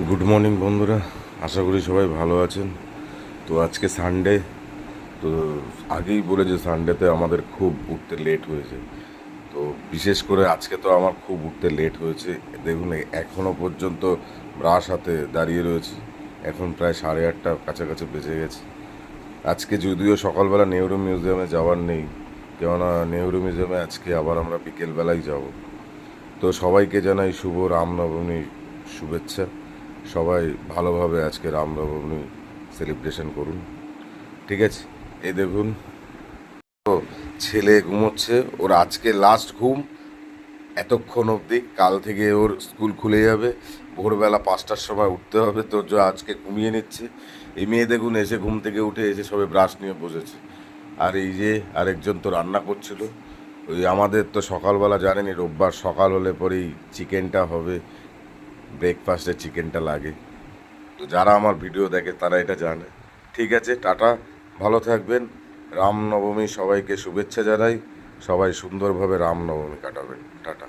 Good morning বন্ধুরা, আশা করি সবাই ভালো আছেন। তো আজকে সানডে, তো আগেই বলে যে সানডেতে আমাদের খুব উঠতে লেট হয়েছে। তো বিশেষ করে আজকে তো আমার খুব উঠতে লেট হয়েছে। দেখুন, এখনও পর্যন্ত ব্রাশ হাতে দাঁড়িয়ে রয়েছি। এখন প্রায় 8:30 কাছাকাছি বেজে গেছে। আজকে যদিও সকালবেলা নেহরু মিউজিয়ামে যাওয়ার নেই, কেননা নেহরু মিউজিয়ামে আজকে আবার আমরা বিকেলবেলায় যাব। তো সবাইকে জানাই শুভ রামনবমী শুভেচ্ছা। সবাই ভালোভাবে আজকে রামনবমী সেলিব্রেশন করুন, ঠিক আছে? এই দেখুন, তো ছেলে ঘুমোচ্ছে, ওর আজকে লাস্ট ঘুম এতক্ষণ অবধি। কাল থেকে ওর স্কুল খুলে যাবে, ভোরবেলা 5টার সময় উঠতে হবে। তো আজকে ঘুমিয়ে নিচ্ছে। এই মেয়ে দেখুন, এসে ঘুম থেকে উঠে এসে সবে ব্রাশ নিয়ে বসেছে। আর এই যে আরেকজন তো রান্না করছিল। ওই আমাদের তো সকালবেলা জানেনই, রোববার সকাল হলে পরেই চিকেনটা হবে, ব্রেকফাস্টে চিকেনটা লাগে। তো যারা আমার ভিডিও দেখে তারা এটা জানে। ঠিক আছে, টাটা, ভালো থাকবেন। রামনবমী সবাইকে শুভেচ্ছা জানাই। সবাই সুন্দরভাবে রামনবমী কাটাবেন। টাটা।